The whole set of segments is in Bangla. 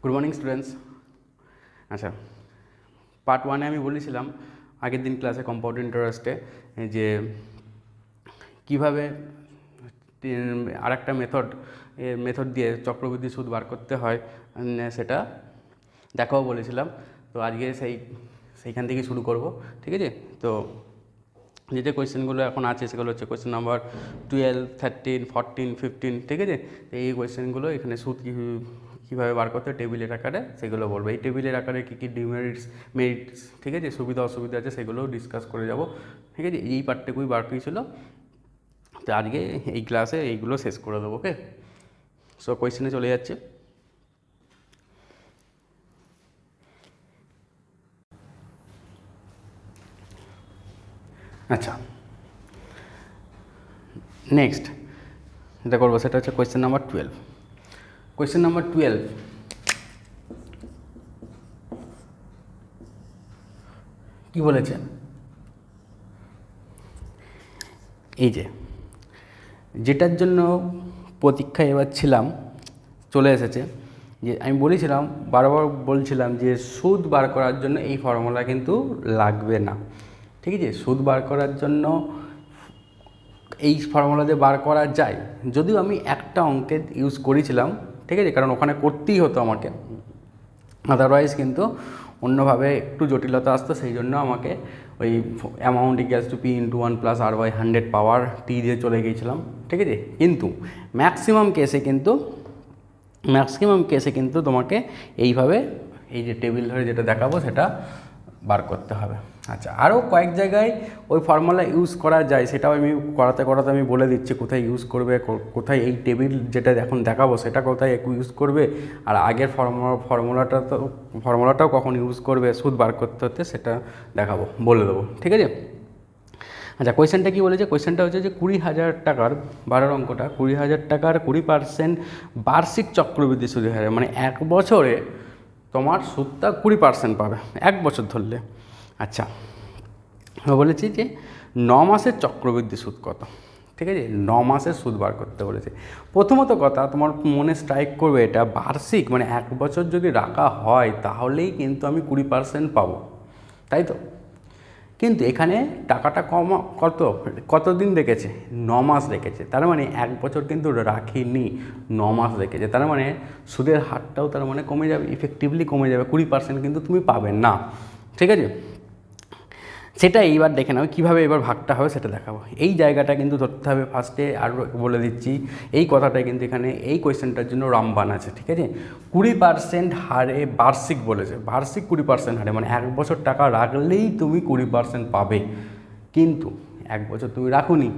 Good morning students. আচ্ছা, পার্ট ওয়ানে আমি বলেছিলাম আগের দিন ক্লাসে কম্পাউন্ড ইন্টারেস্টে যে কীভাবে আরেকটা মেথড দিয়ে চক্রবৃদ্ধি সুদ বার করতে হয় সেটা দেখাও বলেছিলাম। তো আজকে সেইখান থেকেই শুরু করব, ঠিক আছে? তো যে কোয়েশ্চেনগুলো এখন আছে সেগুলো হচ্ছে কোয়েশ্চেন নাম্বার 12, 13, 14, 15, ঠিক আছে? তো এই কোয়েশ্চেনগুলো এখানে সুদ কীভাবে বার করতে হয় টেবিলের আকারে সেগুলো বলবো। এই টেবিলের আকারে কী কী মেরিটস, ঠিক আছে, সুবিধা অসুবিধা আছে সেগুলোও ডিসকাস করে যাব, ঠিক আছে? এই পার্টটুকুই বাকি ছিল, তো আজকে এই ক্লাসে এইগুলো শেষ করে দেবো। ওকে, সো কোয়েশ্চেনে চলে যাচ্ছে। আচ্ছা, নেক্সট যেটা করবো সেটা হচ্ছে কোয়েশ্চেন নাম্বার 12। কোয়েশ্চেন নাম্বার 12 কি বলেছে? এই যেটার জন্য প্রতীক্ষায় এবার ছিলাম চলে এসেছে। যে আমি বলেছিলাম, বারবার বলছিলাম যে সুদ বার করার জন্য এই ফর্মুলা কিন্তু লাগবে না, ঠিক আছে? সুদ বার করার জন্য এই ফর্মুলা দিয়ে বার করা যায়, যদিও আমি একটা অঙ্কে ইউজ করেছিলাম, ঠিক আছে, কারণ ওখানে করতেই হতো আমাকে, আদারওয়াইজ কিন্তু অন্যভাবে একটু জটিলতা আসতো, সেই জন্য আমাকে ওই amount equals to P into 1 plus R by 100 power T দিয়ে চলে গিয়েছিলাম, ঠিক আছে? কিন্তু ম্যাক্সিমাম কেসে কিন্তু তোমাকে এইভাবে এই যে টেবিল ধরে যেটা দেখাবো সেটা বার করতে হবে। আচ্ছা, আরও কয়েক জায়গায় ওই ফর্মুলা ইউজ করা যায়, সেটাও আমি করাতে আমি বলে দিচ্ছি কোথায় ইউজ করবে, কোথায় এই টেবিল যেটা এখন দেখাবো সেটা কোথায় ইউজ করবে, আর আগের ফর্মুলাটাও কখন ইউজ করবে সুদ বার করতে হতে সেটা দেখাবো, বলে দেবো, ঠিক আছে? আচ্ছা, কোয়েশ্চেনটা কী বলেছে? কোয়েশ্চেনটা হচ্ছে যে 20,000 টাকার 12 অঙ্কটা, 20,000 টাকার 20% বার্ষিক চক্রবৃদ্ধি সুদের হারে, মানে এক বছরে তোমার সুদটা 20% পাবে, এক বছর ধরলে। আচ্ছা, বলেছি যে 9 মাসের চক্রবৃদ্ধি সুদ কত, ঠিক আছে? 9 মাসের সুদ বার করতে বলেছে। প্রথমত কথা তোমার মনে স্ট্রাইক করবে, এটা বার্ষিক, মানে এক বছর যদি রাখা হয় তাহলেই কিন্তু আমি 20% পাবো, তাই তো? কিন্তু এখানে টাকাটা কতদিন রেখেছে? 9 মাস রেখেছে, তার মানে এক বছর কিন্তু রাখিনি, 9 মাস রেখেছে, তার মানে সুদের হারটাও তার মানে কমে যাবে, ইফেক্টিভলি কমে যাবে, 20% কিন্তু তুমি পাবে না, ঠিক আছে? সেটা এইবার দেখে নাও কীভাবে এবার ভাগটা হবে সেটা দেখাবো। এই জায়গাটা কিন্তু ধরতে হবে ফার্স্টে, আরও বলে দিচ্ছি এই কথাটাই কিন্তু এখানে এই কোয়েশ্চেনটার জন্য রামবান আছে, ঠিক আছে? 20% হারে বার্ষিক বলেছে, বার্ষিক 20% হারে, মানে এক বছর টাকা রাখলেই তুমি 20% পাবে, কিন্তু এক বছর তুমি রাখুনি,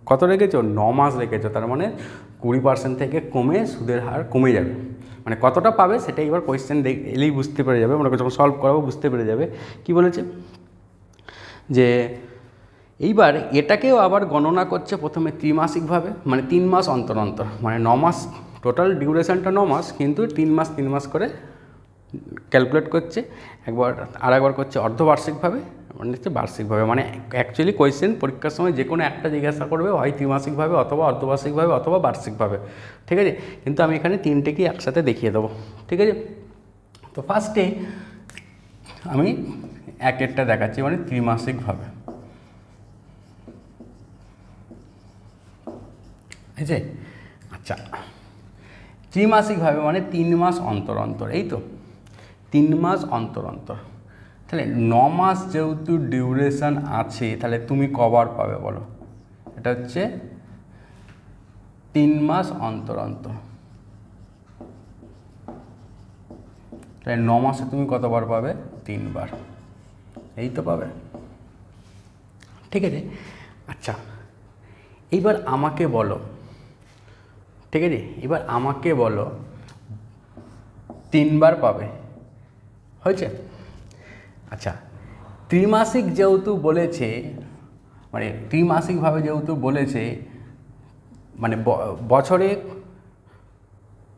কত রেখেছো? 9 মাস রেখেছো, তার মানে 20% থেকে কমে সুদের হার কমে যাবে, মানে কতটা পাবে সেটা এবার কোয়েশ্চেন এলেই বুঝতে পেরে যাবে, মানে যখন সলভ করাবো বুঝতে পেরে যাবে। কি বলেছে? যে এইবার এটাকেও আবার গণনা করছে প্রথমে ত্রিমাসিকভাবে, মানে 3 মাস অন্তর অন্তর, মানে 9 মাস টোটাল ডিউরেশনটা 9 মাস, কিন্তু 3 মাস করে ক্যালকুলেট করছে, একবার করছে অর্ধবার্ষিকভাবে, মানে হচ্ছে বার্ষিকভাবে, মানে অ্যাকচুয়ালি কোয়েশ্চেন পরীক্ষার সময় যে কোনো একটা জিজ্ঞাসা করবে, হয় ত্রিমাসিকভাবে অথবা অর্ধবার্ষিকভাবে অথবা বার্ষিকভাবে, ঠিক আছে? কিন্তু আমি এখানে তিনটেকেই একসাথে দেখিয়ে দেবো, ঠিক আছে? তো ফার্স্টে আমি একটা দেখাচ্ছি, মানে ত্রিমাসিকভাবে, ঠিক আছে? আচ্ছা, ত্রিমাসিকভাবে মানে 3 মাস অন্তর অন্তর, এই তো 3 মাস অন্তর অন্তর, তাহলে 9 মাস যেহেতু ডিউরেশন আছে, তাহলে তুমি কবার পাবে বলো? এটা হচ্ছে 3 মাস অন্তর অন্তর, তাহলে 9 মাসে তুমি কতবার পাবে? 3 বার, এই তো পাবে, ঠিক আছে? আচ্ছা, এইবার আমাকে বলো, ঠিক আছে, এবার আমাকে বলো 3 বার পাবে, হয়েছে? আচ্ছা, ত্রিমাসিক যেহেতু বলেছে, মানে ত্রিমাসিকভাবে যেহেতু বলেছে, মানে বছরে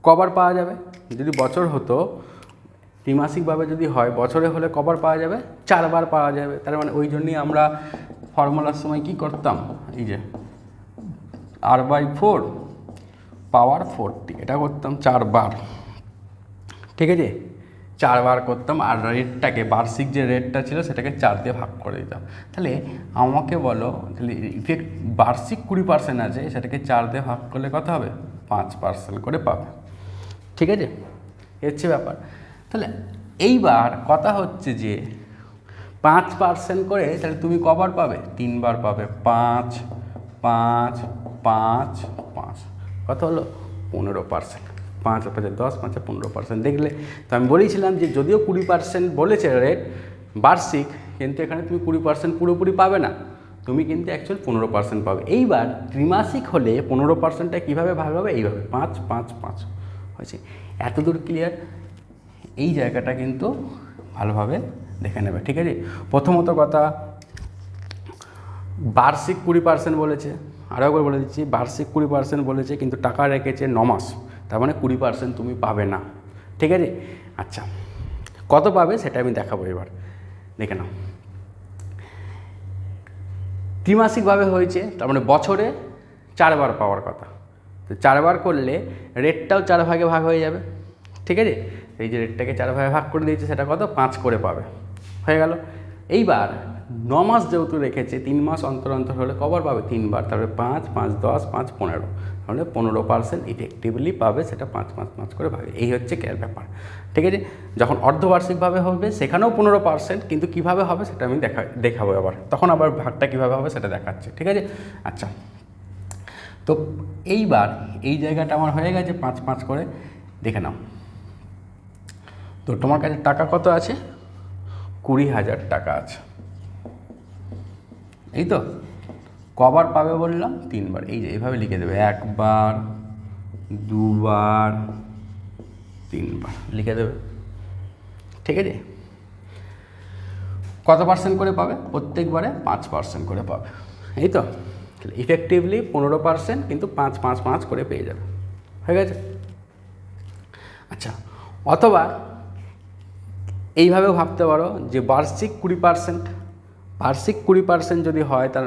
কবার পাওয়া যাবে? যদি বছর হতো, ত্রিমাসিকভাবে যদি হয় বছরে হলে কবার পাওয়া যাবে? 4 বার পাওয়া যাবে, তার মানে ওই জন্যই আমরা ফর্মুলার সময় কি করতাম, এই যে r/4 পাওয়ার 40, এটা করতাম 4 বার, ঠিক আছে, 4 বার করতাম আর রেটটাকে বার্ষিক যে রেটটা ছিল সেটাকে 4 দিয়ে ভাগ করে দিতাম। তাহলে আমাকে বলো, তাহলে ইফেক্ট বার্ষিক 20% আছে, সেটাকে 4 দিয়ে ভাগ করলে কত হবে? 5% করে পাবে। ঠিক আছে, এ হচ্ছে ব্যাপার। তাহলে এইবার কথা হচ্ছে যে 5% করে তাহলে তুমি কবার পাবে? 3 বার পাবে। 5 5 5 5 কত হলো? 15%। 5 আর 5 10, 5 আর 15%। দেখলে তো আমি বলেছিলাম যে যদিও 20% বলেছে রেট বার্ষিক, কিন্তু এখানে তুমি 20% পুরোপুরি পাবে না, তুমি কিন্তু অ্যাকচুয়াল 15% পাবে। এইবার ত্রিমাসিক হলে 15%টা কীভাবে ভাগ হবে? এইভাবে 5 5 5 হয়েছে। এতদূর ক্লিয়ার? এই জায়গাটা কিন্তু ভালোভাবে দেখে নেবে। ঠিক আছে, প্রথমত কথা, বার্ষিক 20% বলেছে, আরও একবার বলে দিচ্ছি, বার্ষিক 20% বলেছে, কিন্তু টাকা রেখেছে 9 মাস, তার মানে 20% তুমি পাবে না। ঠিক আছে, আচ্ছা কত পাবে সেটা আমি দেখাবো। এবার দেখে নাও, ত্রিমাসিকভাবে হয়েছে, তার মানে বছরে 4 বার পাওয়ার কথা। তো 4 বার করলে রেটটাও 4 ভাগে ভাগ হয়ে যাবে। ঠিক আছে, এই যে রেটটাকে 4 ভাগে ভাগ করে দিয়েছে, সেটা কত? 5 করে পাবে, হয়ে গেল। এইবার 9 মাস যেহেতু রেখেছে, 3 মাস অন্তর অন্তর হলে কবার পাবে? 3 বার, তারপরে 5 5 10 5 15, তাহলে 15% ইফেক্টিভলি পাবে, সেটা 5 5 5 করে ভাগে। এই হচ্ছে ব্যাপার। ঠিক আছে, যখন অর্ধবার্ষিকভাবে হবে সেখানেও 15%, কিন্তু কীভাবে হবে সেটা আমি দেখাবো আবার, তখন আবার ভাগটা কীভাবে হবে সেটা দেখাচ্ছে। ঠিক আছে, আচ্ছা তো এইবার এই জায়গাটা আমার হয়ে গেছে 5 5 করে। দেখে নাও, তো তোমার কাছে টাকা কত আছে? 20,000 টাকা আছে, এই তো। কবার পাবে বললাম? 3 বার। এই যে এইভাবে লিখে দেবে, 1 বার 2 বার 3 বার লিখে দেবে। ঠিক আছে, কত পার্সেন্ট করে পাবে? প্রত্যেকবারে 5% করে পাবে, এই তো। ইফেক্টিভলি 15%, কিন্তু 5 5 5 করে পেয়ে যাবে, হয়ে গেছে। আচ্ছা, অথবা এইভাবেও ভাবতে পারো যে বার্ষিক 20%, বার্ষিক 20% যদি হয়, তার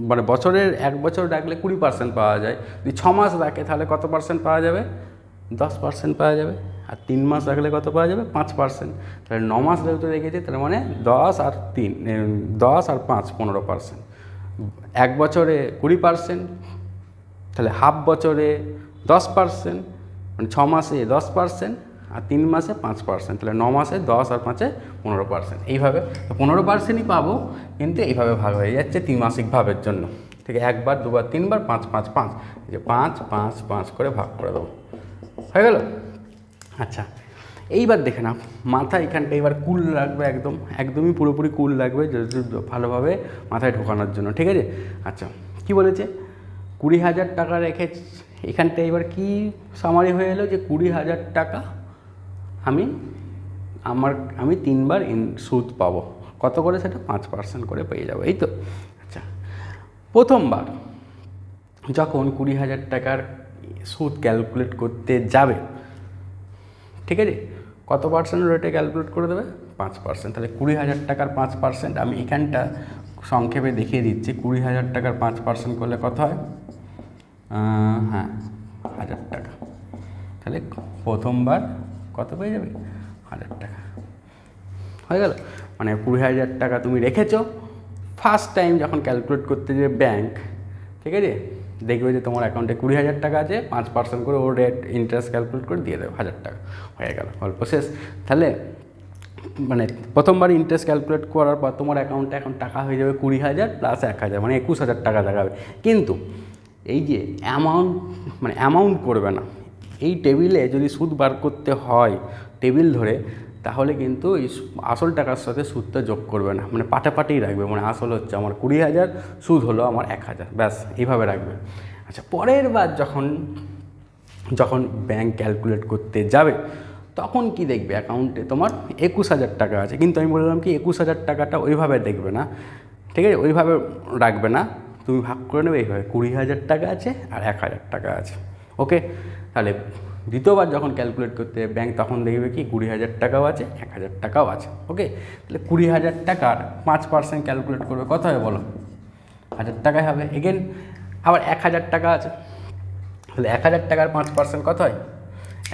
মানে বছরের 1 বছর রাখলে 20% পাওয়া যায়। যদি 6 মাস রাখে তাহলে কত পার্সেন্ট পাওয়া যাবে? 10% পাওয়া যাবে। আর 3 মাস রাখলে কত পাওয়া যাবে? 5%। তাহলে 9 মাস যেহেতু রেখেছে, তার মানে 10 আর 3 10 আর 5 15%। 1 বছরে 20%, তাহলে হাফ বছরে 10%, মানে 6 মাসে 10%, আর 3 মাসে 5%, তাহলে 9 মাসে 10 আর 5-এ 15%। এইভাবে তো 15%ই পাবো, কিন্তু এইভাবে ভাগ হয়ে যাচ্ছে ত্রিমাসিক ভাবের জন্য। ঠিক আছে, 1 বার 2 বার 3 বার 5 5 5, এই যে 5 5 5 করে ভাগ করে দেবো, হয়ে গেল। আচ্ছা, এইবার দেখে না, মাথা এখানটা এবার কুল রাখবে, একদমই পুরোপুরি কুল রাখবে ভালোভাবে মাথায় ঢোকানোর জন্য। ঠিক আছে, আচ্ছা কি বলেছে? 20,000 টাকা রেখে এখানটা এবার কি সামারি হয়ে এলো যে 20,000 টাকা আমি 3 বার সুদ পাবো। কত করে? সেটা 5% করে পেয়ে যাবো, এই তো। আচ্ছা, প্রথমবার যখন 20,000 টাকার সুদ ক্যালকুলেট করতে যাবে, ঠিক আছে, কত পার্সেন্ট রেটে ক্যালকুলেট করে দেবে? 5%। তাহলে 20,000 টাকার 5%, আমি এখানটা সংক্ষেপে দেখিয়ে দিচ্ছি। 20,000 টাকার 5% করলে কত হয়? হ্যাঁ, 1,000 টাকা। তাহলে প্রথমবার কত পেয়ে যাবে? 1,000 টাকা, হয়ে গেল। মানে 20,000 টাকা তুমি রেখেছো, ফার্স্ট টাইম যখন ক্যালকুলেট করতে যাবে ব্যাংক, ঠিক আছে, দেখবে যে তোমার অ্যাকাউন্টে 20,000 টাকা আছে, 5% করে ওর রেট ইন্টারেস্ট ক্যালকুলেট করে দিয়ে দেবে 1,000 টাকা, হয়ে গেল, গল্প শেষ। তাহলে মানে প্রথমবার ইন্টারেস্ট ক্যালকুলেট করার পর তোমার অ্যাকাউন্টে এখন টাকা হয়ে যাবে 20,000 প্লাস 1,000, মানে 21,000 টাকা দেখাবে। কিন্তু এই যে অ্যামাউন্ট করবে না, এই টেবিলে যদি সুদ বার করতে হয় টেবিল ধরে, তাহলে কিন্তু এই আসল টাকার সাথে সুদটা যোগ করবে না, মানে পাটাপাটিই রাখবে। মানে আসল হচ্ছে আমার 20,000, সুদ হলো আমার 1,000, ব্যাস এইভাবে রাখবে। আচ্ছা, পরের বার যখন ব্যাংক ক্যালকুলেট করতে যাবে, তখন কি দেখবে? অ্যাকাউন্টে তোমার 21,000 টাকা আছে, কিন্তু আমি বললাম কি 21,000 টাকাটা ওইভাবে দেখবে না, ঠিক আছে, ওইভাবে রাখবে না, তুমি ভাগ করে নেবে এইভাবে, 20,000 টাকা আছে আর 1,000 টাকা আছে। ওকে, তাহলে দ্বিতীয়বার যখন ক্যালকুলেট করতে ব্যাংক, তখন দেখবে কি 20,000 টাকাও আছে, 1,000 টাকাও আছে। ওকে, তাহলে 20,000 টাকার 5% ক্যালকুলেট করবে, কত হবে বলো? 1,000 টাকায় হবে। এগেন আবার 1,000 টাকা আছে, তাহলে 1,000 টাকার 5% কত হয়?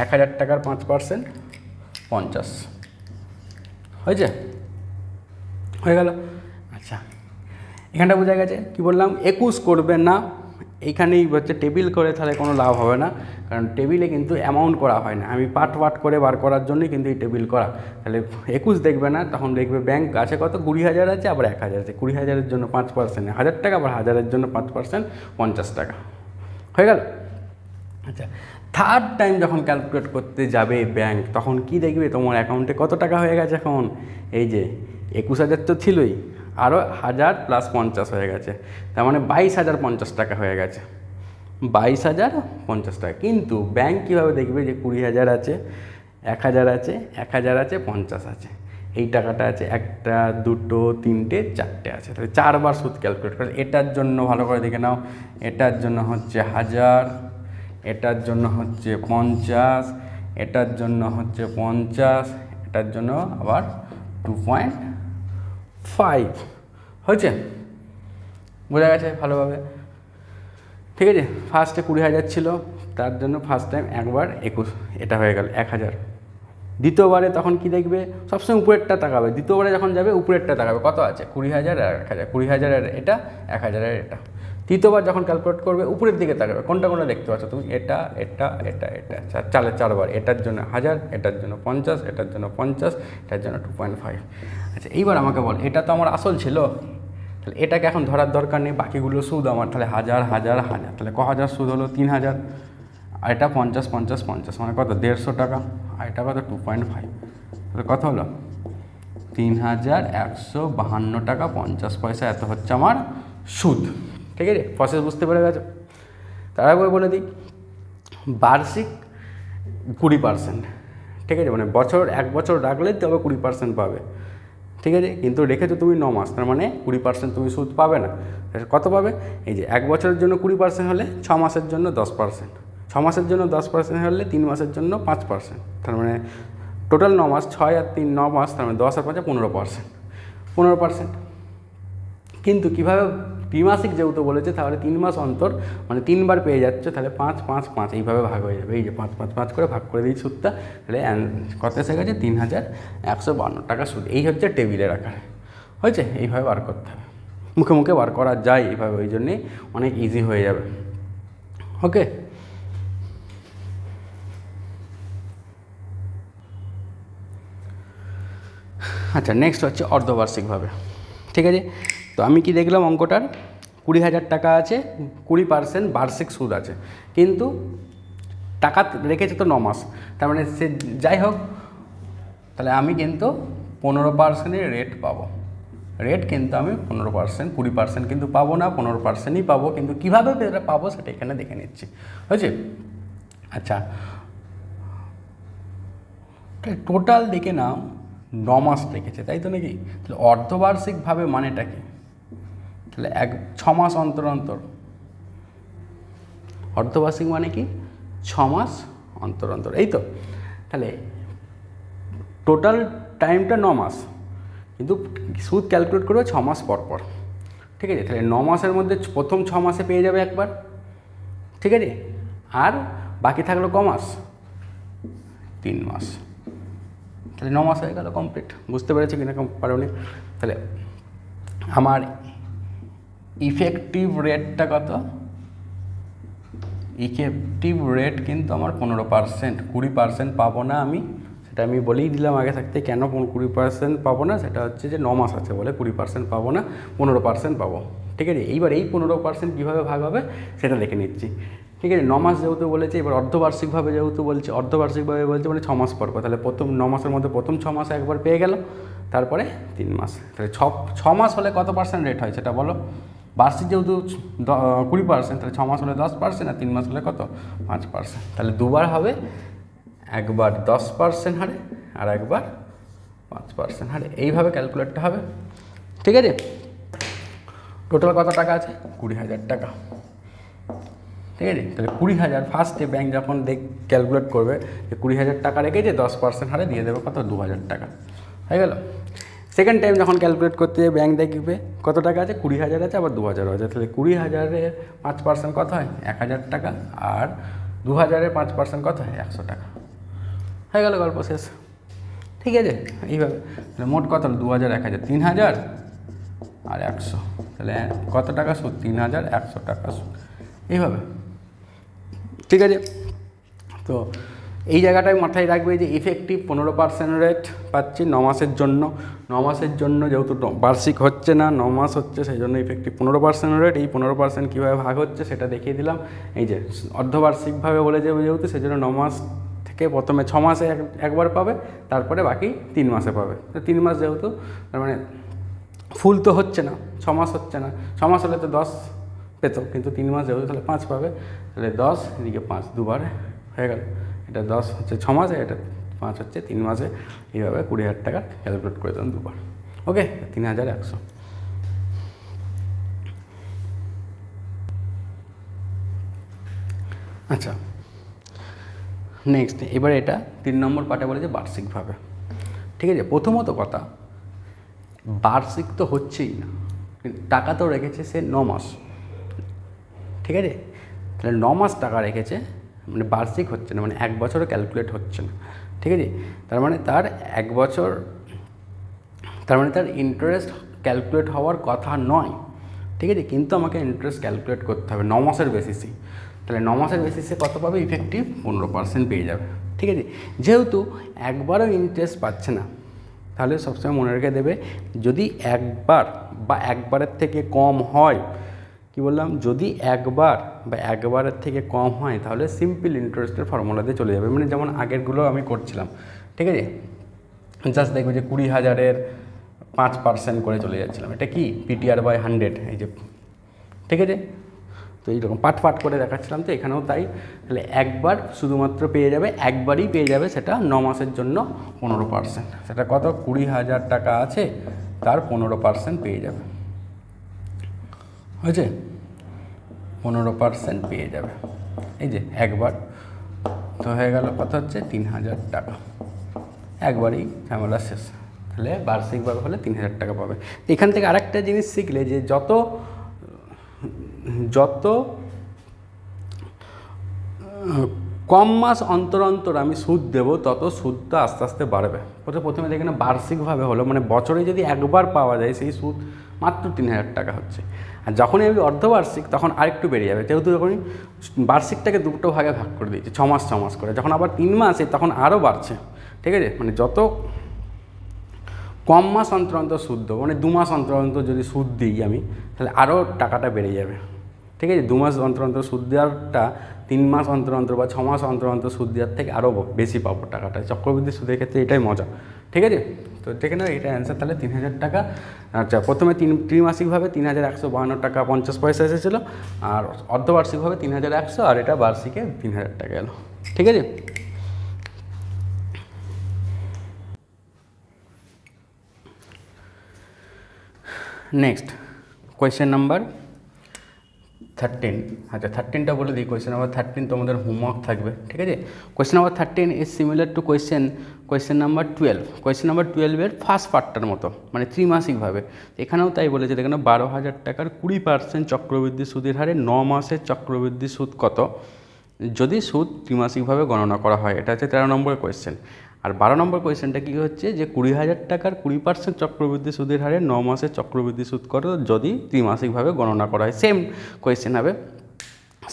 1,000 টাকার 5% 50 হয়েছে, হয়ে গেল। আচ্ছা, এখানটা বোঝা গেছে। কি বললাম, 21 করবে না, এইখানেই হচ্ছে টেবিল করে তাহলে কোনো লাভ হবে না, কারণ টেবিলে কিন্তু অ্যামাউন্ট করা হয় না, আমি পার্ট পার্ট করে বার করার জন্যই কিন্তু এই টেবিল করা। তাহলে 21 দেখবে না, তখন দেখবে ব্যাংক আছে কত, 20,000 আছে, আবার 1,000 আছে। 20,000-এর জন্য 5% 1,000 টাকা, আবার 1,000-এর জন্য 5% 50 টাকা, হয়ে গেল। আচ্ছা, থার্ড টাইম যখন ক্যালকুলেট করতে যাবে ব্যাংক, তখন কি দেখবে তোমার অ্যাকাউন্টে কত টাকা হয়ে গেছে। এখন এই যে 21,000 তো ছিলই, আরও 1,000 + 50 হয়ে গেছে, তার মানে 22,050 টাকা হয়ে গেছে, 22,050 টাকা। কিন্তু ব্যাংক কীভাবে দেখবে যে 20,000 আছে, 1,000 আছে, 1,000 আছে, 50 আছে, এই টাকাটা আছে, 1টা 2টো 3টে 4টে আছে, তাহলে 4বার সুদ ক্যালকুলেট করে। এটার জন্য ভালো করে দেখে নাও, এটার জন্য হচ্ছে 1,000, এটার জন্য হচ্ছে 50, এটার জন্য হচ্ছে 50, এটার জন্য আবার 2.5 হয়েছে, বোঝা গেছে ভালোভাবে। ঠিক আছে, ফার্স্টে 20,000 ছিল, তার জন্য ফার্স্ট টাইম একবার 21, এটা হয়ে গেল 1,000। দ্বিতীয়বারে তখন কি দেখবে, সবসময় উপরেরটা তাকাবে, দ্বিতীয়বারে যখন যাবে উপরেরটা তাকাবে, কত আছে 20,000 আর 1,000, 20,000 আর এটা, 1,000 আর এটা। তৃতীয়বার যখন ক্যালকুলেট করবে উপরের দিকে তাকাবে, কোনটা কোনটা দেখতে পাচ্ছ তুমি, এটা এটা এটা এটা, চালে 4বার, এটার জন্য 1,000, এটার জন্য 50, এটার জন্য 50, এটার জন্য 2.5। আচ্ছা, এইবার আমাকে বল, এটা তো আমার আসল ছিল, তাহলে এটাকে এখন ধরার দরকার নেই, বাকিগুলো সুদ আমার, তাহলে 1,000 1,000 1,000, তাহলে ক হাজার সুদ হলো 3,000, আর এটা 50 50 50, মানে কত 150 টাকা, আর এটা কত 2.5, তাহলে কত হলো 3,152 টাকা 50 পয়সা, এত হচ্ছে আমার সুদ। ঠিক আছে, প্রসেস বুঝতে পেরে গেছো। তার আগে বলে দিই, বার্ষিক 20%, ঠিক আছে, মানে এক বছর রাখলেই তবে 20% পাবে, ঠিক আছে। কিন্তু রেখেছো তুমি 9 মাস, তার মানে 20% তুমি সুদ পাবে না। কত পাবে, এই যে 1 বছরের জন্য 20% হলে 6 মাসের জন্য 10%, 6 মাসের জন্য 10% হলে 3 মাসের জন্য 5%, তার মানে টোটাল 9 মাস, 6 আর 3 9 মাস, তার মানে 10 আর 5 15%, 15%। কিন্তু কীভাবে, দ্বিমাসিক যেহেতু বলেছে, তাহলে 3 মাস অন্তর, মানে 3বার পেয়ে যাচ্ছে, তাহলে 5 5 5 এইভাবে ভাগ হয়ে যাবে। এই যে 5 5 5 করে ভাগ করে দিই সুদটা, তাহলে কত এসে গেছে 3,152 টাকা সুদ। এই হচ্ছে টেবিলের আকারে, হয়েছে। এইভাবে বার করতে হবে, মুখে মুখে বার করা যায় এইভাবে, ওই জন্যেই অনেক ইজি হয়ে যাবে। ওকে, আচ্ছা, নেক্সট হচ্ছে অর্ধবার্ষিকভাবে। ঠিক আছে, তো আমি কি দেখলাম অঙ্কটার, 20,000 টাকা আছে, 20% বার্ষিক সুদ আছে, কিন্তু টাকা রেখেছে তো 9 মাস, তার মানে সে যাই হোক, তাহলে আমি কিন্তু 15%-এর রেট পাবো। রেট কিন্তু আমি 15%, 20% কিন্তু পাবো না, 15%ই পাবো। কিন্তু কীভাবে এটা পাবো সেটা এখানে দেখে নিচ্ছি, হয়েছে। আচ্ছা, টোটাল দেখে নাও 9 মাস রেখেছে, তাই তো নাকি? তাহলে অর্ধবার্ষিকভাবে মানেটা কি? তাহলে 6 মাস অন্তর অন্তর, অর্ধবার্ষিক মানে কি 6 মাস অন্তর অন্তর, এই তো। তাহলে টোটাল টাইমটা 9 মাস, কিন্তু সুদ ক্যালকুলেট করবে 6 মাস পর পর, ঠিক আছে। তাহলে 9 মাসের মধ্যে প্রথম 6 মাসে পেয়ে যাবে একবার, ঠিক আছে, আর বাকি থাকলো ক মাস, 3 মাস, তাহলে 9 মাস হয়ে গেল কমপ্লিট। বুঝতে পেরেছি কিনা পারোনি? তাহলে আমার ইফেক্টিভ রেটটা কত? ইফেক্টিভ রেট কিন্তু আমার 15%, 20% পাবো না আমি, সেটা আমি বলেই দিলাম আগে থাকতে। কেন 20% পাবো না, সেটা হচ্ছে যে 9 মাস আছে বলে 20% পাবো না, 15% পাবো, ঠিক আছে। এইবার এই 15% কীভাবে ভাগ হবে সেটা দেখে নিচ্ছি, ঠিক আছে। 9 মাস যেহেতু বলেছে, এবার অর্ধবার্ষিকভাবে যেহেতু বলছে, অর্ধবার্ষিকভাবে বলছে মানে 6 মাস পর পর, তাহলে প্রথম 9 মাসের মধ্যে প্রথম 6 মাসে একবার পেয়ে গেল, তারপরে 3 মাস, তাহলে 6 মাস হলে কত পার্সেন্ট রেট হয় সেটা বলো। বার্ষিক যেহেতু 20%, তাহলে 6 মাস হলে 10%, আর 3 মাস হলে কত 5%, তাহলে দুবার হবে, একবার 10% হারে আর একবার 5% হারে। এইভাবে ক্যালকুলেটটা হবে, ঠিক আছে। টোটাল কত টাকা আছে? 20,000 টাকা, ঠিক আছে। তাহলে 20,000 ফার্স্টে ব্যাংক যখন ক্যালকুলেট করবে যে 20,000 টাকা রেখেছে, 10% হারে দিয়ে দেবে কত 2,000 টাকা, হয়ে গেল। সেকেন্ড টাইম যখন ক্যালকুলেট করতে যাবে ব্যাংক দেখবে কত টাকা আছে, 20,000 আছে, আবার 2,000 আছে, তাহলে 20,000-এর 5% কত হয় 1,000 টাকা, আর 2,000-এর 5% কত হয় 100 টাকা, হয়ে গেল, গল্প শেষ। ঠিক আছে, এইভাবে তাহলে মোট কত 2000 1000 3000 আর 100, তাহলে কত টাকা সুদ 3100 টাকা সুদ, এইভাবে। ঠিক আছে, তো এই জায়গাটায় মাথায় রাখবে যে ইফেক্টিভ 15% রেট পাচ্ছি 9 মাসের জন্য। 9 মাসের জন্য যেহেতু বার্ষিক হচ্ছে না, 9 মাস হচ্ছে, সেই জন্য ইফেক্টিভ 15% রেট। এই 15% কীভাবে ভাগ হচ্ছে সেটা দেখিয়ে দিলাম। এই যে অর্ধবার্ষিকভাবে বলে যাবে যেহেতু, সেই জন্য 9 মাস থেকে প্রথমে 6 মাসে একবার পাবে, তারপরে বাকি 3 মাসে পাবে। তো 3 মাস যেহেতু, তার মানে ফুল তো হচ্ছে না, 6 মাস হচ্ছে না, 6 মাস হলে তো 10 পেত, কিন্তু 3 মাস যেহেতু তাহলে 5 পাবে, তাহলে 10 এদিকে 5 দুবার হয়ে গেল। এটা 10 হচ্ছে 6 মাসে, এটা 5 হচ্ছে 3 মাসে। এইভাবে 20,000 টাকা ক্যালকুলেট করে দেন দুবার। ওকে, 3100। আচ্ছা, নেক্সট এবার এটা 3 নম্বর পার্টে বলে যে বার্ষিকভাবে। ঠিক আছে, প্রথমত কথা, বার্ষিক তো হচ্ছেই না, কিন্তু টাকা তো রেখেছে সে 9 মাস। ঠিক আছে, তাহলে 9 মাস টাকা রেখেছে, মানে বার্ষিক হচ্ছে না, মানে 1 বছরও ক্যালকুলেট হচ্ছে না। ঠিক আছে, তার মানে তার 1 বছর, তার মানে তার ইন্টারেস্ট ক্যালকুলেট হওয়ার কথা নয়। ঠিক আছে, কিন্তু আমাকে ইন্টারেস্ট ক্যালকুলেট করতে হবে 9 মাসের বেসিসেই। তাহলে 9 মাসের বেসিসে কত পাবে? ইফেক্টিভ 15% পেয়ে যাবে। ঠিক আছে, যেহেতু একবারও ইন্টারেস্ট পাচ্ছে না, তাহলে সবসময় মনে রেখে দেবে, যদি একবার বা একবারের থেকে কম হয়, কি বললাম, যদি একবার বা একবারের থেকে কম হয়, তাহলে সিম্পল ইন্টারেস্টের ফর্মুলাতে চলে যাবে। মানে যেমন আগেরগুলো আমি করছিলাম। ঠিক আছে, জাস্ট দেখবে যে 20,000-এর 5% করে চলে যাচ্ছিলাম। এটা কি PTR/100, এই যে। ঠিক আছে, তো এইরকম পাট করে দেখাচ্ছিলাম, তো এখানেও তাই। তাহলে একবার শুধুমাত্র পেয়ে যাবে, একবারই পেয়ে যাবে, সেটা 9 মাসের জন্য 15%। সেটা কত? 20,000 টাকা আছে, তার 15% পেয়ে যাবে। হয়েছে, 15% পেয়ে যাবে। এই যে একবার তো হয়ে গেল, কত হচ্ছে? 3,000 টাকা। একবারই ঝামেলা শেষ। তাহলে বার্ষিকভাবে হলে 3,000 টাকা পাবে। এখান থেকে আরেকটা জিনিস শিখলে যে যত কম মাস অন্তর অন্তর আমি সুদ দেবো, তত সুদটা আস্তে আস্তে বাড়বে। প্রথমে দেখে না, বার্ষিকভাবে হলো, মানে বছরে যদি একবার পাওয়া যায়, সেই সুদ মাত্র 3,000 টাকা হচ্ছে। আর যখনই আমি অর্ধবার্ষিক, তখন আরেকটু বেড়ে যাবে। যেহেতু যখনই বার্ষিকটাকে দুটো ভাগে ভাগ করে দিয়েছে, 6 মাস 6 মাস করে, যখন আবার 3 মাসে, তখন আরও বাড়ছে। ঠিক আছে, মানে যত কম মাস অন্তর অন্তর সুদ দেবো, মানে 2 মাস অন্তর অন্তর যদি সুদ দিই আমি, তাহলে আরও টাকাটা বেড়ে যাবে। ঠিক আছে, 2 মাস অন্তর অন্তর সুদ দেওয়ারটা 3 মাস অন্তর অন্তর বা 6 মাস অন্তর অন্তর সুদ দেওয়ার থেকে আরও বেশি পাবো টাকাটা। চক্রবৃদ্ধি সুদের ক্ষেত্রে এটাই মজা। ঠিক আছে, তো দেখে নাও, এটা অ্যান্সার তাহলে 3,000 টাকা। আচ্ছা, প্রথমে ত্রিমাসিকভাবে 3,152 টাকা 50 পয়সা এসেছিলো, আর অর্ধবার্ষিকভাবে 3,100, আর এটা বার্ষিকে 3,000 টাকা এলো। ঠিক আছে, নেক্সট কোয়েশ্চেন নাম্বার 13। আচ্ছা, 13টা বলে দিই। কোয়েশ্চেন নাম্বার 13 তোমাদের হোমওয়ার্ক থাকবে। ঠিক আছে, question number 13 is similar to question number 12। Question number 12-এর ফার্স্ট পার্টটার মতো, মানে ত্রিমাসিকভাবে। এখানেও তাই বলেছে, দেখেন 12,000 টাকার 20% চক্রবৃদ্ধি সুদের হারে 9 মাসের চক্রবৃদ্ধি সুদ কত, যদি সুদ ত্রিমাসিকভাবে গণনা করা হয়। এটা হচ্ছে 13 নম্বরের কোয়েশ্চেন। আর 12 নম্বর কোয়েশ্চেনটা কী হচ্ছে, যে 20,000 টাকার 20% চক্রবৃদ্ধি সুদের হারে 9 মাসের চক্রবৃদ্ধি সুদ কত, যদি ত্রিমাসিকভাবে গণনা করা হয়। সেম কোয়েশ্চেন হবে,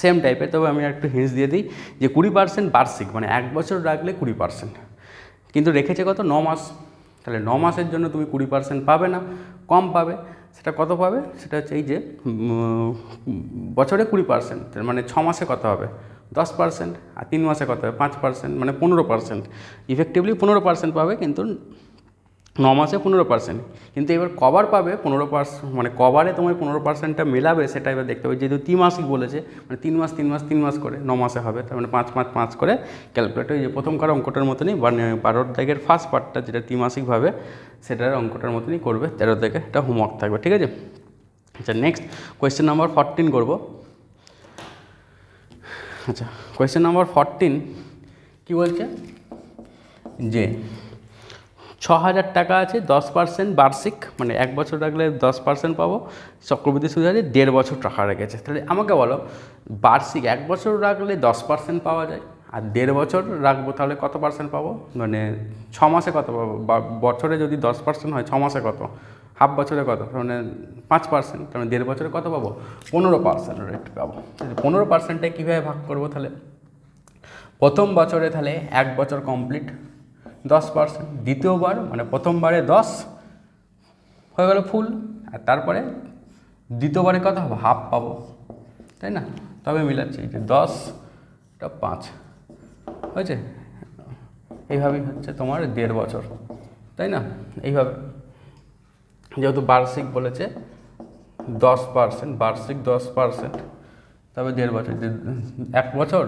সেম টাইপের। তবে আমি একটু হিন্টস দিয়ে দিই, যে 20% বার্ষিক, মানে 1 বছর রাখলে 20%, কিন্তু রেখেছে কত, 9 মাস। তাহলে 9 মাসের জন্য তুমি 20% পাবে না, কম পাবে। সেটা কত পাবে? সেটা হচ্ছে এই যে বছরে 20%, মানে 6 মাসে কত হবে, 10%, আর 3 মাসে কত হবে, 5%, মানে 15%। ইফেক্টিভলি 15% পাবে, কিন্তু 9 মাসে 15%। কিন্তু এবার কবার পাবে 15%, মানে কবারে তোমার 15%টা মেলাবে, সেটা এবার দেখতে হবে। যেহেতু ত্রিমাসিক বলেছে, মানে 3 মাস করে 9 মাসে হবে, তার মানে 5 করে ক্যালকুলেট হয়ে যে প্রথমকার অঙ্কটার মতনই, 12 দাগের ফার্স্ট পার্টটা যেটা ত্রিমাসিকভাবে, সেটার অঙ্কটার মতনই করবে। 13 দাগে এটা হোমওয়ার্ক থাকবে। ঠিক আছে, আচ্ছা, নেক্সট কোয়েশ্চেন নাম্বার 14 করবো। আচ্ছা, কোয়েশ্চেন নাম্বার 14 কী বলছে, যে 6,000 টাকা আছে, 10% বার্ষিক, মানে 1 বছর রাখলে 10% পাবো, চক্রবৃদ্ধি সুদ হারে 1.5 বছর টাকা রেখেছে। তাহলে আমাকে বলো, বার্ষিক 1 বছর রাখলে 10% পাওয়া যায়, আর 1.5 বছর রাখবো তাহলে কত পার্সেন্ট পাবো, মানে 6 মাসে কত পাবো, বা বছরে যদি 10% হয় 6 মাসে কত, হাফ বছরে কত, মানে 5%, তাহলে 1.5 বছরে কত পাবো, 15% রেট পাবো। 15%টাই কীভাবে ভাগ করবো তাহলে, প্রথম বছরে তাহলে 1 বছর কমপ্লিট 10%, দ্বিতীয়বার মানে প্রথমবারে 10 হয়ে গেল ফুল, আর তারপরে দ্বিতীয়বারে কত হবে, হাফ পাবো, তাই না? তবে মিলাচ্ছি যে 10টা 5 হয়েছে, এইভাবেই হচ্ছে তোমার 1.5 বছর, তাই না? এইভাবে যেহেতু বার্ষিক বলেছে 10%, বার্ষিক 10%, তবে 1.5 বছর, 1 বছর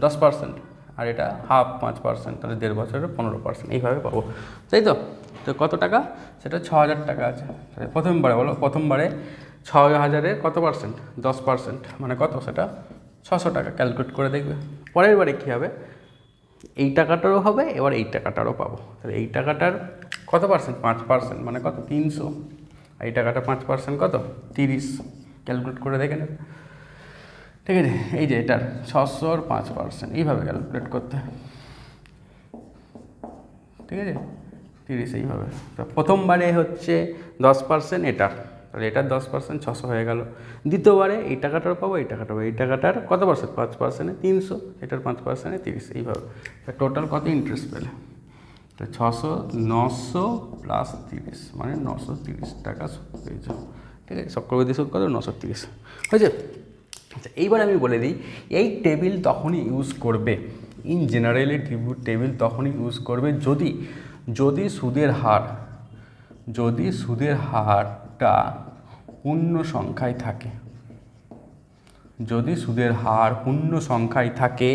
10%, আর এটা হাফ 5%, তাহলে 1.5 বছরে 15%, এইভাবে পাবো, তাই তো? তো কত টাকা, সেটা 6,000 টাকা আছে। প্রথমবারে বলো, প্রথমবারে 6,000-এর কত পার্সেন্ট, 10%, মানে কত, সেটা 600 টাকা, ক্যালকুলেট করে দেখবে। পরের বারে কী হবে, এই টাকাটারও হবে, এবার এই টাকাটারও পাবো, তাহলে এই টাকাটার কত পার্সেন্ট, 5%, মানে কত, 300, এই টাকাটা 5% কত, 30, ক্যালকুলেট করে দেখে নেবে, ঠিক আছে? এই যে এটার 600 আর 5%, এইভাবে ক্যালকুলেট করতে, ঠিক আছে? 30 এইভাবে। তো প্রথমবারে হচ্ছে 10% এটার, তাহলে এটার 10% 600 হয়ে গেল। দ্বিতীয়বারে এই টাকাটার পাবো, এই টাকাটা পাবো, এই টাকাটার কত পার্সেন্ট, 5%-এ 300, এটার 5%-এ 30, এইভাবে। টোটাল কত ইন্টারেস্ট পেলে, তো 600, 900 প্লাস 30, মানে 930 টাকা সুদ পেয়েছো, ঠিক আছে? চক্রবৃদ্ধি সুদ কত, 930, হয়েছে? আচ্ছা, এইবার আমি বলে দিই, এই টেবিল তখনই ইউজ করবে, ইন জেনারেলি টেবিল তখনই ইউজ করবে যদি সুদের হারটা পূর্ণ সংখ্যায় থাকে, যদি সুদের হার পূর্ণ সংখ্যায় থাকে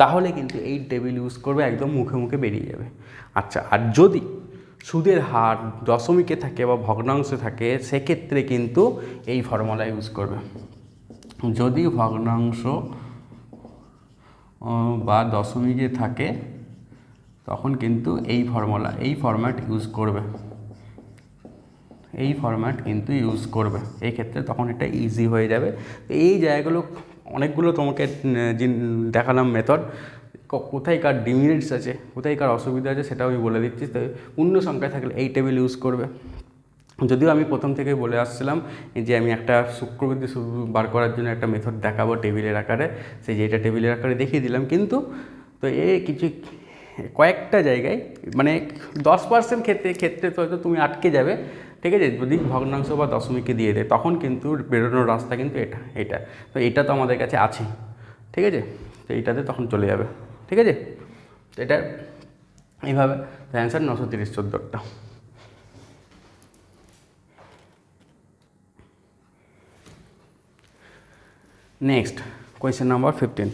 তাহলে কিন্তু এই টেবিল ইউজ করবে, একদম মুখে মুখে বেরিয়ে যাবে। আচ্ছা, আর যদি সুদের হার দশমিকে থাকে বা ভগ্নাংশে থাকে, সেক্ষেত্রে কিন্তু এই ফর্মুলা ইউজ করবে। যদি ভগ্নাংশ বা দশমিকে থাকে তখন কিন্তু এই ফরম্যাট ইউজ করবে, এই ক্ষেত্রে তখন এটা ইজি হয়ে যাবে। এই জায়গাগুলো অনেকগুলো তোমাকে দেখালাম মেথড, কোথায় ডিমেরিটস আছে, কোথায় অসুবিধা আছে সেটাও আমি বলে দিচ্ছি। তো পূর্ণ সংখ্যায় থাকলে এই টেবিল ইউজ করবে। যদিও আমি প্রথম থেকে বলে আসছিলাম যে আমি একটা চক্রবৃদ্ধি সুদ বার করার জন্য একটা মেথড দেখাবো টেবিলের আকারে, যেটা টেবিলের আকারে দেখিয়ে দিলাম, কিন্তু তো কয়েকটা জায়গায় মানে 10% ক্ষেত্রে তো হয়তো তুমি আটকে যাবে, ঠিক আছে? যদি ভগ্নাংশ বা দশমিকে দিয়ে দেয় তখন কিন্তু বেরোনোর রাস্তা কিন্তু এটা তো এটা তো আমাদের কাছে আছে, ঠিক আছে? তো এইটাতে তখন চলে যাবে, ঠিক আছে? এটা এইভাবে অ্যান্সার 930, 14টা। নেক্সট কোয়েশ্চেন নাম্বার 15,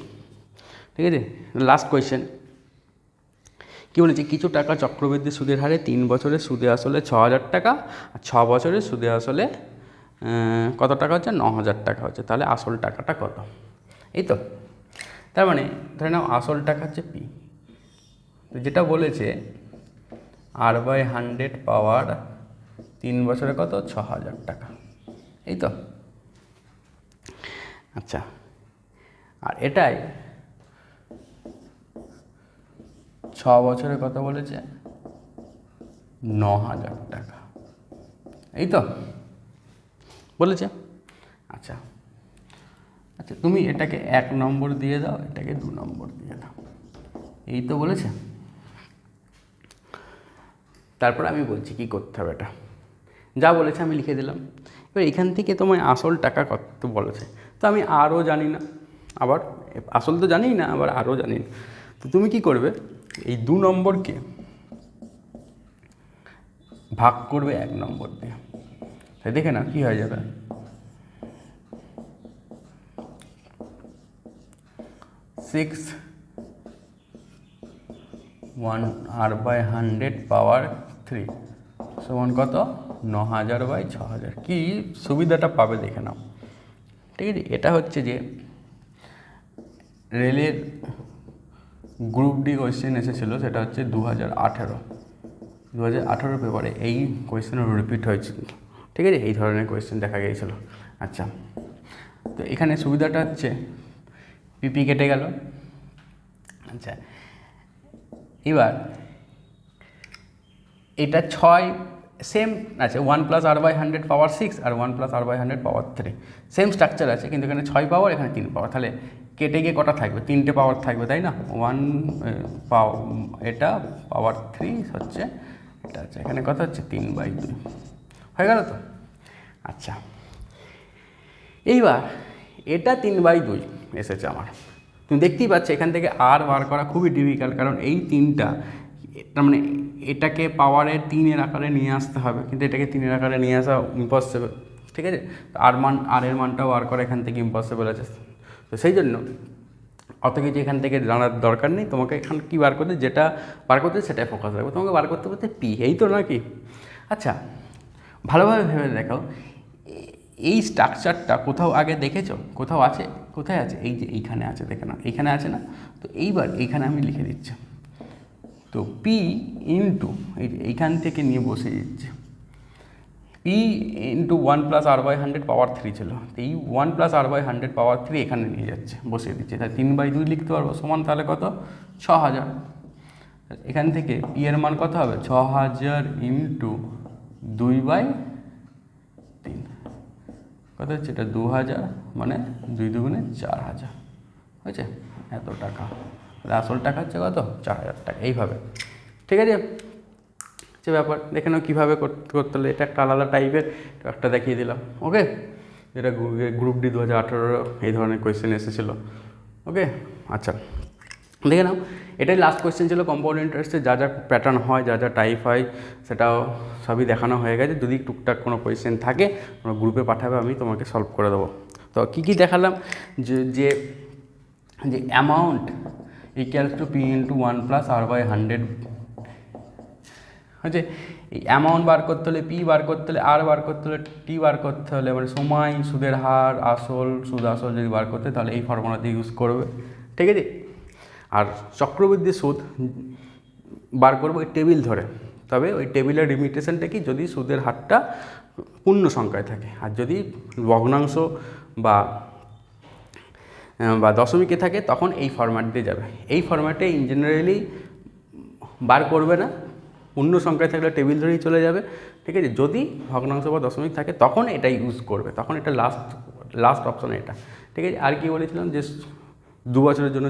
ঠিক আছে? লাস্ট কোয়েশ্চেন কী বলেছে, কিছু টাকা চক্রবৃদ্ধি সুদের হারে 3 বছরের সুদে আসলে 6,000 টাকা, আর 6 বছরের সুদে আসলে কত টাকা হচ্ছে, 9,000 টাকা হচ্ছে, তাহলে আসল টাকাটা কত? এই তো, তার মানে ধরে নাও আসল টাকা হচ্ছে পি, যেটা বলেছে R/100 পাওয়ার 3 বছরে কত, 6,000 টাকা, এই তো। আচ্ছা, আর এটাই 6 বছরে কত বলেছে, 9,000 টাকা, এই তো বলেছে। আচ্ছা, তুমি এটাকে 1 নম্বর দিয়ে দাও, এটাকে 2 নম্বর দিয়ে দাও, এই তো বলেছে। তারপর আমি বলছি কি করতে হবে, এটা যা বলেছে আমি লিখে দিলাম। এবার এখান থেকে তোমায় আসল টাকা কত বলেছে, তো আমি আরও জানি না, আবার আসল তো জানিই না, আবার আরও জানি না। তো তুমি কি করবে, এই 2 নম্বরকে ভাগ করবে 1 নম্বর দিয়ে, তাই দেখে না কি হয়ে যাবে, 6 R/100 পাওয়ার 3 সমান কত, 9,000/6,000। কি সুবিধাটা পাবে দেখে নাও, ঠিক আছে? এটা হচ্ছে যে রেলের গ্রুপ ডি কোয়েশ্চেন এসেছিলো, সেটা হচ্ছে 2018 পেপারে এই কোয়েশ্চেনের রিপিট হয়েছিল, ঠিক আছে? এই ধরনের কোয়েশ্চেন দেখা গিয়েছিল। আচ্ছা, তো এখানে সুবিধাটা হচ্ছে পিপি কেটে গেল, আচ্ছা, এবার এটা 6 সেম আছে, 1+r/100 পাওয়ার 6 আর 1+r/100 পাওয়ার 3 সেম স্ট্রাকচার আছে, কিন্তু এখানে 6 পাওয়ার, এখানে 3 পাওয়ার, তাহলে কেটে গিয়ে কটা থাকবে? 3টে পাওয়ার থাকবে, তাই না? এটা পাওয়ার 3 হচ্ছে এটা আছে, এখানে কত হচ্ছে 3/2 হয়ে গেল তো। আচ্ছা, এইবার এটা 3/2 এসেছে আমার, তুমি দেখতেই পাচ্ছ এখান থেকে আর বার করা খুবই ডিফিকাল্ট, কারণ এই 3টা তার মানে এটাকে পাওয়ারের 3-এর আকারে নিয়ে আসতে হবে, কিন্তু এটাকে 3-এর আকারে নিয়ে আসা ইম্পসিবল, ঠিক আছে? আর এর মানটাও বার করা এখান থেকে ইম্পসিবল আছে, তো সেই জন্য অত কিছু এখান থেকে জানার দরকার নেই, তোমাকে এখান কী বার করতে, যেটা বার করতে সেটাই ফোকাস রাখবো, তোমাকে বার করতে বলতে পি, এই তো নাকি? আচ্ছা, ভালোভাবে ভেবে দেখো, এই স্ট্রাকচারটা কোথাও আগে দেখেছো? কোথাও আছে? কোথায় আছে? এই যে এইখানে আছে, দেখে না, এইখানে আছে না? তো এইবার এইখানে আমি লিখে দিচ্ছি, তো পি ইন্টু এইখান থেকে নিয়ে বসে দিচ্ছে, পি ইন্টু 1+r/100 পাওয়ার 3 ছিল, তো এই 1+r/100 পাওয়ার 3 এখানে নিয়ে যাচ্ছে, বসিয়ে দিচ্ছে, তাই 3/2 লিখতে পারবো, সমান তাহলে কত? 6000। এখান থেকে পি এর মান কত হবে? 6000 ইন্টু 2/3 কত হচ্ছে? এটা 2000, মানে 2 দুগুণে 4000 হয়েছে, এত টাকা। আসল টাকা হচ্ছে কত? 4000 টাকা। এইভাবে, ঠিক আছে? যে ব্যাপার দেখে নাও কীভাবে করতে হলে, এটা একটা আলাদা টাইপের, একটা দেখিয়ে দিলাম, ওকে? যেটা গ্রুপ ডি 2018 এই ধরনের কোয়েশ্চেন এসেছিলো, ওকে? আচ্ছা, দেখে নাও, এটাই লাস্ট কোয়েশ্চেন ছিল কম্পাউন্ড ইন্টারেস্টে, যা যা প্যাটার্ন হয়, যা যা টাইপ হয়, সেটাও সবই দেখানো হয়ে গেছে। যদি টুকটাক কোনো কোয়েশ্চেন থাকে কোনো গ্রুপে পাঠাবে, আমি তোমাকে সলভ করে দেবো। তো কী কী দেখালাম? যে amount equals to P into 1+r/100 হচ্ছে, এই অ্যামাউন্ট বার করতে হলে, পি বার করতে হলে, আর বার করতে হলে, টি বার করতে হলে, মানে সময়, সুদের হার, সুদ আসল যদি বার করতে, তাহলে এই ফর্মুলা দিয়ে ইউজ করবে, ঠিক আছে? আর চক্রবৃদ্ধি সুদ বার করবো ওই টেবিল ধরে, তবে ওই টেবিলের লিমিটেশনটা কি? যদি সুদের হারটা পূর্ণ সংখ্যায় থাকে, আর যদি ভগ্নাংশ বা দশমিকে থাকে, তখন এই ফরম্যাট দিয়ে যাবে। এই ফরম্যাটে ইন জেনারেলি বার করবে না, পূর্ণ সংখ্যায় থাকলে টেবিল ধরেই চলে যাবে, ঠিক আছে? যদি ভগ্নাংশ বা দশমিক থাকে তখন এটা ইউজ করবে, তখন এটা লাস্ট অপশন এটা, ঠিক আছে? আর কি বলেছিলাম, যে 2 বছরের জন্য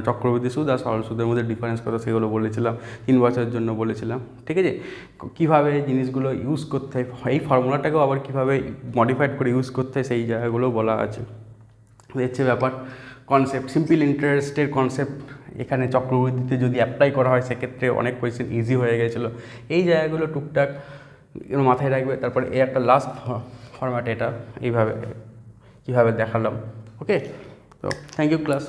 চক্রবৃদ্ধি সুদ আর সরল সুদের মধ্যে ডিফারেন্স কত সেগুলো বলেছিলাম, 3 বছরের জন্য বলেছিলাম, ঠিক আছে? কীভাবে জিনিসগুলো ইউজ করতে হয়, এই ফর্মুলাটাকেও আবার কীভাবে মডিফাইড করে ইউজ করতে হয়, সেই জায়গাগুলো বলা আছে। হচ্ছে ব্যাপার, কনসেপ্ট, সিম্পল ইন্টারেস্টের কনসেপ্ট এখানে চক্রবৃদ্ধিতে যদি অ্যাপ্লাই করা হয়, সেক্ষেত্রে অনেক কোয়েশ্চেন ইজি হয়ে গেছিলো। এই জায়গাগুলো টুকটাক মাথায় রাখবে। তারপরে এই একটা লাস্ট ফরম্যাট, এটা এইভাবে কীভাবে দেখালাম, ওকে? তো থ্যাংক ইউ ক্লাস।